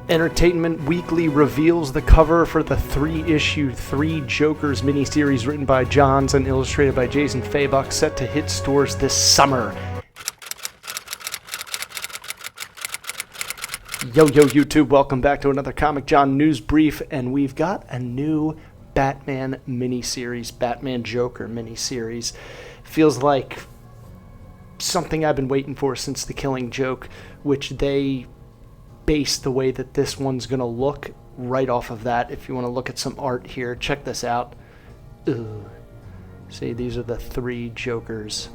Entertainment Weekly reveals the cover for the 3-issue Three Jokers miniseries written by Johns and illustrated by Jason Fabok, set to hit stores this summer. Yo YouTube, welcome back to another Comic John news brief, and we've got a new Batman miniseries, Batman Joker miniseries. Feels like something I've been waiting for since The Killing Joke, which they base the way that this one's going to look right off of that. If you want to look at some art here, check this out. Ugh. See, these are the three Jokers.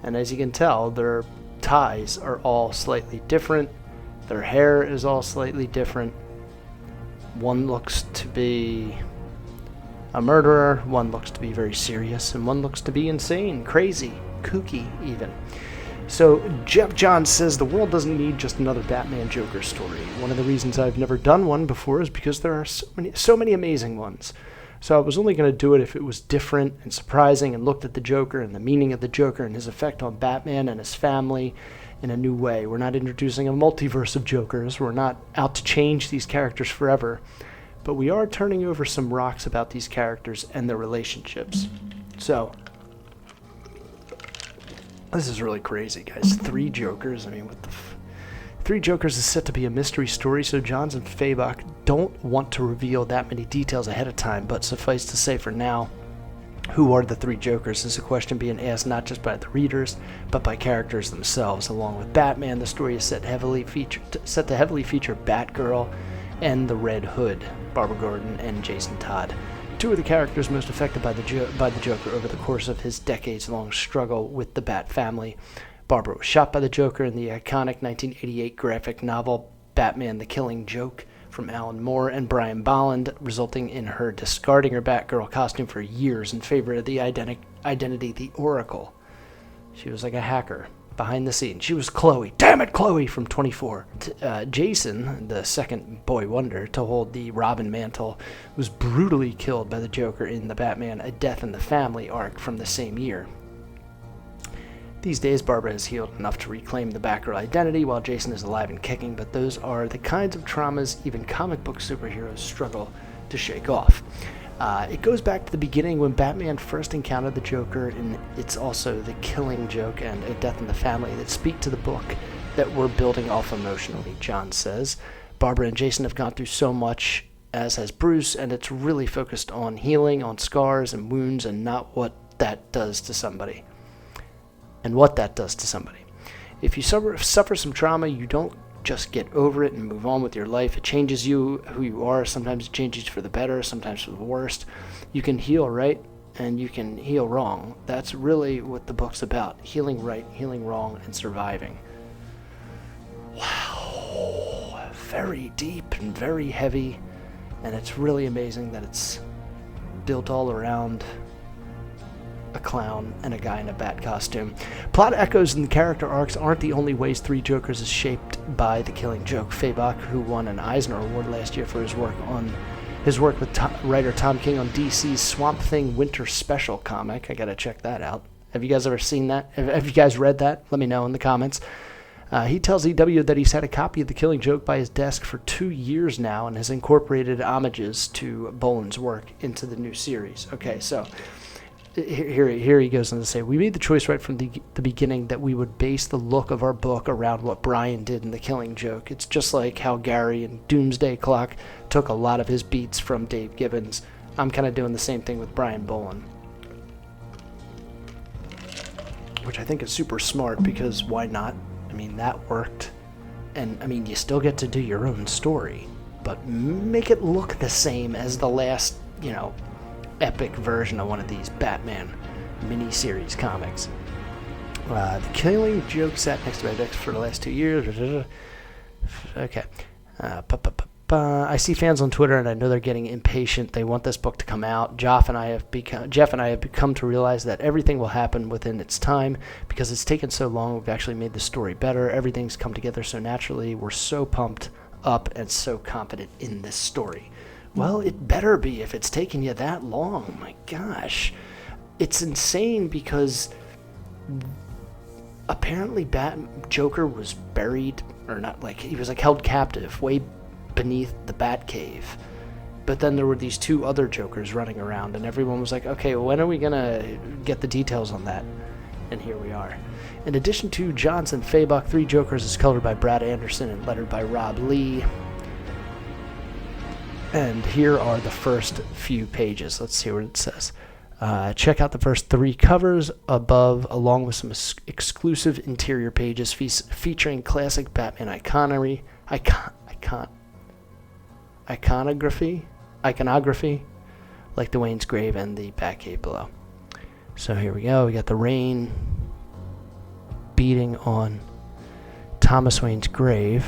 And as you can tell, their ties are all slightly different. Their hair is all slightly different. One looks to be a murderer, one looks to be very serious, and one looks to be insane, crazy, kooky even. So GEOFF JOHNS says the world doesn't need just another Batman Joker story. One of the reasons I've never done one before is because there are so many amazing ones. So I was only going to do it if it was different and surprising and looked at the Joker and the meaning of the Joker and his effect on Batman and his family in a new way. We're not introducing a multiverse of Jokers. We're not out to change these characters forever. But we are turning over some rocks about these characters and their relationships. So this is really crazy, guys. Three Jokers. I mean, what the Three Jokers is set to be a mystery story, so Johns and Fabok don't want to reveal that many details ahead of time, but suffice to say for now, who are the Three Jokers is a question being asked not just by the readers, but by characters themselves. Along with Batman, the story is set to heavily feature Batgirl and the Red Hood, Barbara Gordon and Jason Todd. Two of the characters most affected by the Joker over the course of his decades-long struggle with the Bat family. Barbara was shot by the Joker in the iconic 1988 graphic novel Batman the Killing Joke from Alan Moore and Brian Bolland, resulting in her discarding her Batgirl costume for years in favor of the identity the Oracle. She was like a hacker behind the scenes. She was Chloe. Damn it, Chloe from 24. Jason, the second boy wonder to hold the Robin mantle, was brutally killed by the Joker in the Batman A Death in the Family arc from the same year. These days, Barbara has healed enough to reclaim the Batgirl identity while Jason is alive and kicking, but those are the kinds of traumas even comic book superheroes struggle to shake off. It goes back to the beginning when Batman first encountered the Joker, and it's also The Killing Joke and A Death in the Family that speak to the book that we're building off emotionally, John says. Barbara and Jason have gone through so much, as has Bruce, and it's really focused on healing, on scars and wounds, and not what that does to somebody. And what that does to somebody. If you suffer some trauma, you don't just get over it and move on with your life. It changes you, who you are. Sometimes it changes for the better, sometimes for the worst. You can heal right, and you can heal wrong. That's really what the book's about. Healing right, healing wrong, and surviving. Wow. Very deep and very heavy. And it's really amazing that it's built all around a clown and a guy in a bat costume. Plot echoes and character arcs aren't the only ways Three Jokers is shaped by The Killing Joke. Fabok, who won an Eisner Award last year for his work with writer Tom King on DC's Swamp Thing Winter Special comic. I gotta check that out. Have you guys ever seen that? Have you guys read that? Let me know in the comments. He tells EW that he's had a copy of The Killing Joke by his desk for 2 years now and has incorporated homages to Boland's work into the new series. Okay, so Here he goes on to say, we made the choice right from the beginning that we would base the look of our book around what Brian did in The Killing Joke. It's just like how Gary in Doomsday Clock took a lot of his beats from Dave Gibbons. I'm kind of doing the same thing with Brian Boland, which I think is super smart, because why not? I mean, that worked. And, I mean, you still get to do your own story, but make it look the same as the last, epic version of one of these Batman miniseries comics. The Killing Joke sat next to my desk for the last 2 years. Okay. I see fans on Twitter, and I know they're getting impatient. They want this book to come out. Jeff and I have become to realize that everything will happen within its time because it's taken so long. We've actually made the story better. Everything's come together so naturally. We're so pumped up and so confident in this story. Well, it better be if it's taken you that long. My gosh. It's insane because apparently Joker was buried or not, like, he was like held captive way beneath the Batcave. But then there were these two other Jokers running around, and everyone was like, okay, when are we gonna get the details on that? And here we are. In addition to Johns and Fabok, Three Jokers is colored by Brad Anderson and lettered by Rob Lee. And here are the first few pages. Let's see what it says. Check out the first 3 covers above, along with some exclusive interior pages featuring classic Batman iconography, like the Wayne's grave and the Batcave below. So here we go. We got the rain beating on Thomas Wayne's grave,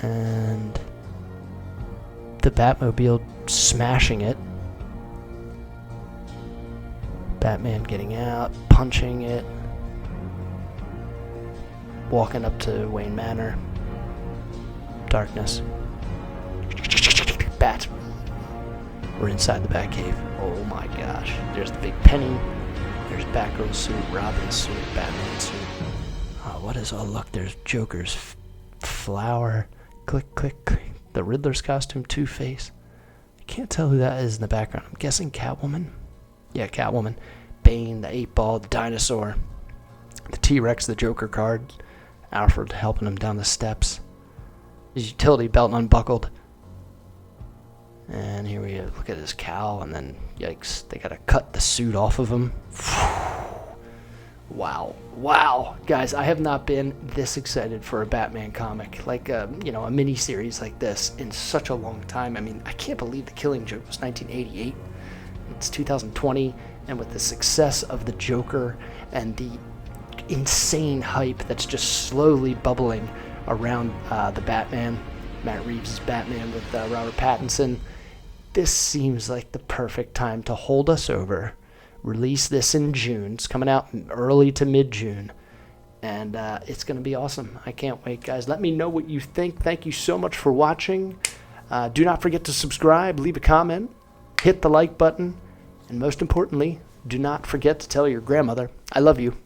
and the Batmobile smashing it. Batman getting out, punching it, walking up to Wayne Manor. Darkness. Bat. We're inside the Batcave. Oh my gosh. There's the big penny. There's Batgirl's suit, Robin's suit, Batman's suit. Oh, what is... Oh, look, there's Joker's flower. Click, click, click. The Riddler's costume, Two-Face. I can't tell who that is in the background. I'm guessing Catwoman. Yeah, Catwoman. Bane, the 8-ball, the dinosaur. The T-Rex, the Joker card. Alfred helping him down the steps. His utility belt unbuckled. And here we look at his cowl, and then, yikes, they gotta cut the suit off of him. Wow. Wow. Guys, I have not been this excited for a Batman comic, like, a miniseries like this in such a long time. I mean, I can't believe The Killing Joke was 1988. It's 2020, and with the success of the Joker and the insane hype that's just slowly bubbling around the Batman, Matt Reeves' Batman with Robert Pattinson, this seems like the perfect time to hold us over. Release this in June. It's coming out early to mid-June, and it's going to be awesome. I can't wait, guys. Let me know what you think. Thank you so much for watching. Do not forget to subscribe, leave a comment, hit the like button, and most importantly, do not forget to tell your grandmother, I love you.